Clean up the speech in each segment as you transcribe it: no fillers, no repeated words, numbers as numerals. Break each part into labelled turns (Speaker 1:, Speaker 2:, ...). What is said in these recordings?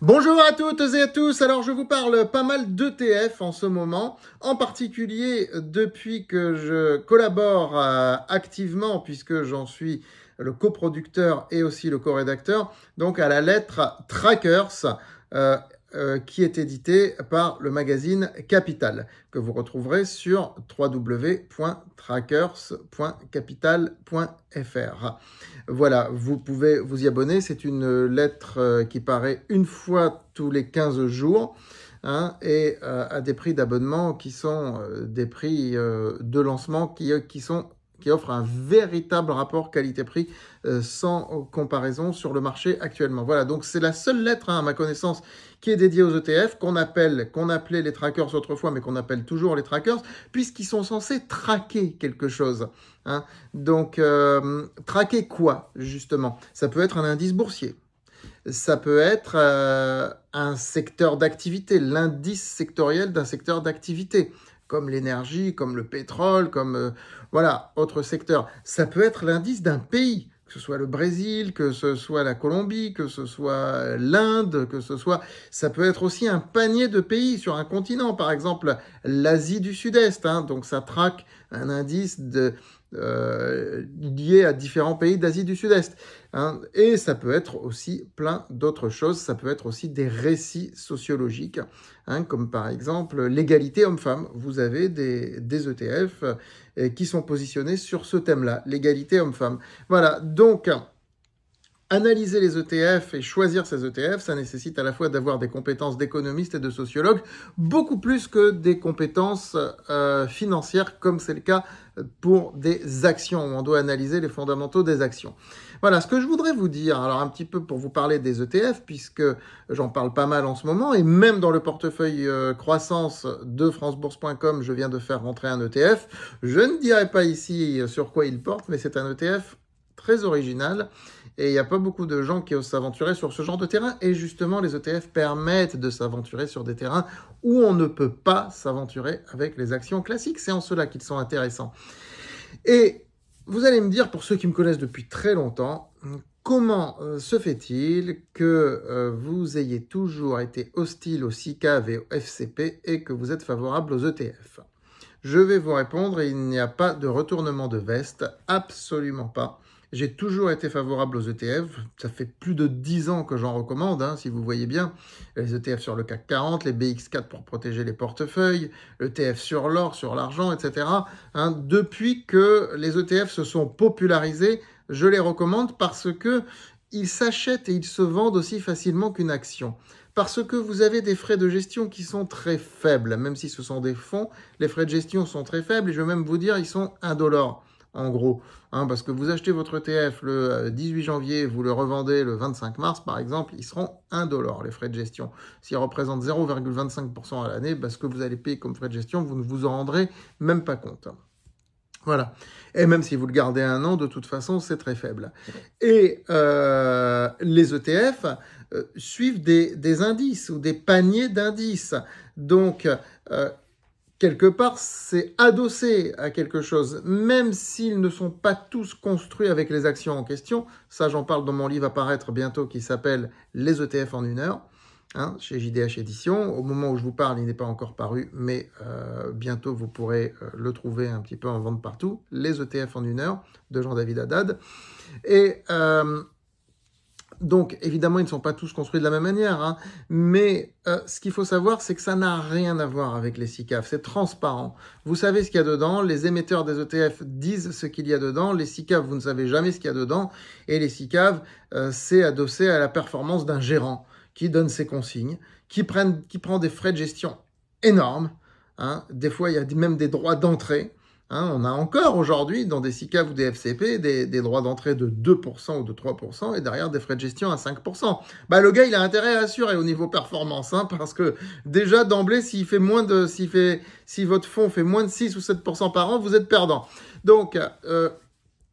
Speaker 1: Bonjour à toutes et à tous, alors je vous parle pas mal d'ETF en ce moment, en particulier depuis que je collabore activement, puisque j'en suis le coproducteur et aussi le co-rédacteur, donc à la lettre Trackers, qui est édité par le magazine Capital, que vous retrouverez sur www.trackers.capital.fr. Voilà, vous pouvez vous y abonner. C'est une lettre qui paraît une fois tous les 15 jours et à des prix d'abonnement qui sont des prix de lancement qui offrent un véritable rapport qualité-prix sans comparaison sur le marché actuellement. Voilà, donc c'est la seule lettre à ma connaissance qui est dédiée aux ETF, qu'on appelait les trackers autrefois, mais qu'on appelle toujours les trackers, puisqu'ils sont censés traquer quelque chose. Donc, traquer quoi, justement? Ça peut être un indice boursier. Ça peut être un secteur d'activité, l'indice sectoriel d'un secteur d'activité, comme l'énergie, comme le pétrole, comme autre secteur. Ça peut être l'indice d'un pays, que ce soit le Brésil, que ce soit la Colombie, que ce soit l'Inde, ça peut être aussi un panier de pays sur un continent, par exemple l'Asie du Sud-Est. Donc ça traque un indice lié à différents pays d'Asie du Sud-Est. Et ça peut être aussi plein d'autres choses. Ça peut être aussi des récits sociologiques, comme par exemple l'égalité homme-femme. Vous avez des ETF qui sont positionnés sur ce thème-là, l'égalité homme-femme. Voilà, donc analyser les ETF et choisir ces ETF, ça nécessite à la fois d'avoir des compétences d'économiste et de sociologue, beaucoup plus que des compétences financières, comme c'est le cas pour des actions, où on doit analyser les fondamentaux des actions. Voilà, ce que je voudrais vous dire, alors un petit peu pour vous parler des ETF, puisque j'en parle pas mal en ce moment, et même dans le portefeuille croissance de francebourse.com, je viens de faire rentrer un ETF. Je ne dirai pas ici sur quoi il porte, mais c'est un ETF très original, et il n'y a pas beaucoup de gens qui osent s'aventurer sur ce genre de terrain, et justement les ETF permettent de s'aventurer sur des terrains où on ne peut pas s'aventurer avec les actions classiques. C'est en cela qu'ils sont intéressants. Et vous allez me dire, pour ceux qui me connaissent depuis très longtemps, comment se fait-il que vous ayez toujours été hostile au SICAV et au FCP et que vous êtes favorable aux ETF? Je vais vous répondre, il n'y a pas de retournement de veste, absolument pas. J'ai toujours été favorable aux ETF, ça fait plus de 10 ans que j'en recommande, si vous voyez bien. Les ETF sur le CAC 40, les BX4 pour protéger les portefeuilles, l'ETF sur l'or, sur l'argent, etc. Depuis que les ETF se sont popularisés, je les recommande parce que ils s'achètent et ils se vendent aussi facilement qu'une action. Parce que vous avez des frais de gestion qui sont très faibles, même si ce sont des fonds, les frais de gestion sont très faibles et je vais même vous dire, ils sont indolores. En gros, parce que vous achetez votre ETF le 18 janvier, vous le revendez le 25 mars, par exemple, ils seront indolores, les frais de gestion. S'ils représentent 0,25% à l'année, ce que vous allez payer comme frais de gestion, vous ne vous en rendrez même pas compte. Voilà. Et même si vous le gardez un an, de toute façon, c'est très faible. Et les ETF suivent des indices ou des paniers d'indices. Donc, quelque part, c'est adossé à quelque chose, même s'ils ne sont pas tous construits avec les actions en question. Ça, j'en parle dans mon livre à paraître bientôt qui s'appelle « Les ETF en 1 heure ». Chez JDH Édition. Au moment où je vous parle, il n'est pas encore paru, mais bientôt vous pourrez le trouver un petit peu en vente partout. Les ETF en 1 heure de Jean-David Haddad. Et donc, évidemment, ils ne sont pas tous construits de la même manière, mais ce qu'il faut savoir, c'est que ça n'a rien à voir avec les SICAV. C'est transparent. Vous savez ce qu'il y a dedans. Les émetteurs des ETF disent ce qu'il y a dedans. Les SICAV, vous ne savez jamais ce qu'il y a dedans. Et les SICAV, c'est adossé à la performance d'un gérant qui donne ses consignes, qui prend des frais de gestion énormes. Des fois, il y a même des droits d'entrée. On a encore aujourd'hui, dans des SICAV ou des FCP, des droits d'entrée de 2% ou de 3%, et derrière des frais de gestion à 5%. Le gars, il a intérêt à assurer au niveau performance, parce que déjà, d'emblée, si votre fonds fait moins de 6 ou 7% par an, vous êtes perdant. Donc,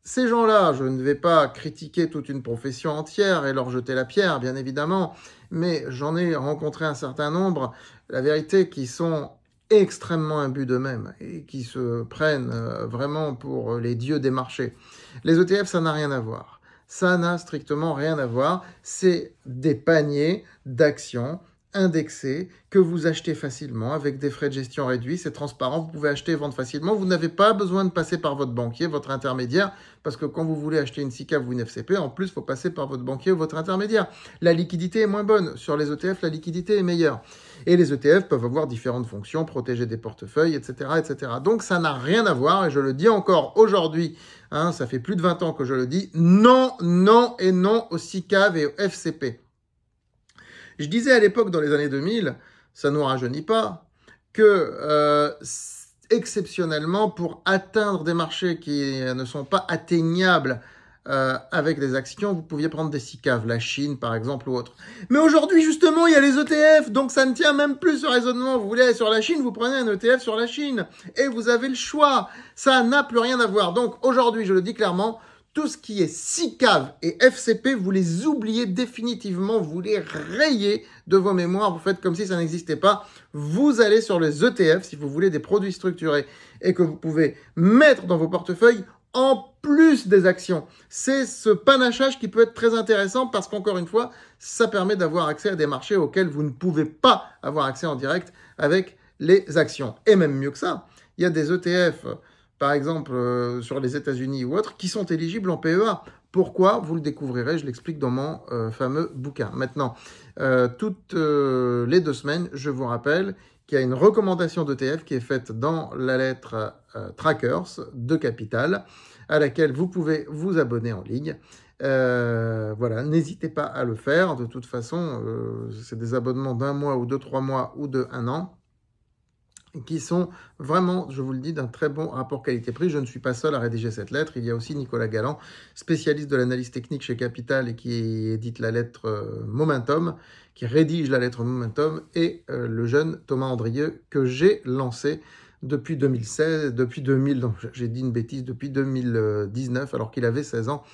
Speaker 1: ces gens-là, je ne vais pas critiquer toute une profession entière et leur jeter la pierre, bien évidemment, mais j'en ai rencontré un certain nombre, la vérité, qui sont extrêmement imbus d'eux-mêmes et qui se prennent vraiment pour les dieux des marchés. Les ETF, ça n'a rien à voir. Ça n'a strictement rien à voir. C'est des paniers d'actions indexés que vous achetez facilement avec des frais de gestion réduits. C'est transparent, vous pouvez acheter et vendre facilement. Vous n'avez pas besoin de passer par votre banquier, votre intermédiaire, parce que quand vous voulez acheter une SICAV ou une FCP, en plus, il faut passer par votre banquier ou votre intermédiaire. La liquidité est moins bonne. Sur les ETF, la liquidité est meilleure. Et les ETF peuvent avoir différentes fonctions, protéger des portefeuilles, etc., etc. Donc, ça n'a rien à voir, et je le dis encore aujourd'hui, ça fait plus de 20 ans que je le dis, non, non et non aux SICAV et aux FCP. Je disais à l'époque, dans les années 2000, ça ne nous rajeunit pas, que exceptionnellement, pour atteindre des marchés qui ne sont pas atteignables avec des actions, vous pouviez prendre des SICAV, la Chine par exemple ou autre. Mais aujourd'hui, justement, il y a les ETF, donc ça ne tient même plus ce raisonnement. Vous voulez aller sur la Chine, vous prenez un ETF sur la Chine, et vous avez le choix. Ça n'a plus rien à voir. Donc aujourd'hui, je le dis clairement, tout ce qui est SICAV et FCP, vous les oubliez définitivement, vous les rayez de vos mémoires, vous faites comme si ça n'existait pas. Vous allez sur les ETF si vous voulez des produits structurés et que vous pouvez mettre dans vos portefeuilles en plus des actions. C'est ce panachage qui peut être très intéressant parce qu'encore une fois, ça permet d'avoir accès à des marchés auxquels vous ne pouvez pas avoir accès en direct avec les actions. Et même mieux que ça, il y a des ETF par exemple sur les États-Unis ou autres, qui sont éligibles en PEA. Pourquoi? Vous le découvrirez, je l'explique dans mon fameux bouquin. Maintenant, toutes les 2 semaines, je vous rappelle qu'il y a une recommandation d'ETF qui est faite dans la lettre Trackers de Capital, à laquelle vous pouvez vous abonner en ligne. Voilà, n'hésitez pas à le faire. De toute façon, c'est des abonnements d'1 mois ou de 3 mois ou de 1 an. Qui sont vraiment, je vous le dis, d'un très bon rapport qualité-prix. Je ne suis pas seul à rédiger cette lettre. Il y a aussi Nicolas Galland, spécialiste de l'analyse technique chez Capital et qui édite la lettre Momentum, qui rédige la lettre Momentum, et le jeune Thomas Andrieux que j'ai lancé depuis 2016, depuis 2000, donc j'ai dit une bêtise, depuis 2019, alors qu'il avait 16 ans.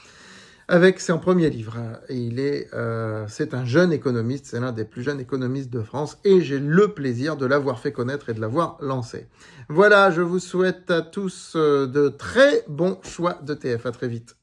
Speaker 1: Avec son premier livre. Et c'est un jeune économiste, c'est l'un des plus jeunes économistes de France, et j'ai le plaisir de l'avoir fait connaître et de l'avoir lancé. Voilà, je vous souhaite à tous de très bons choix d'ETF. À très vite.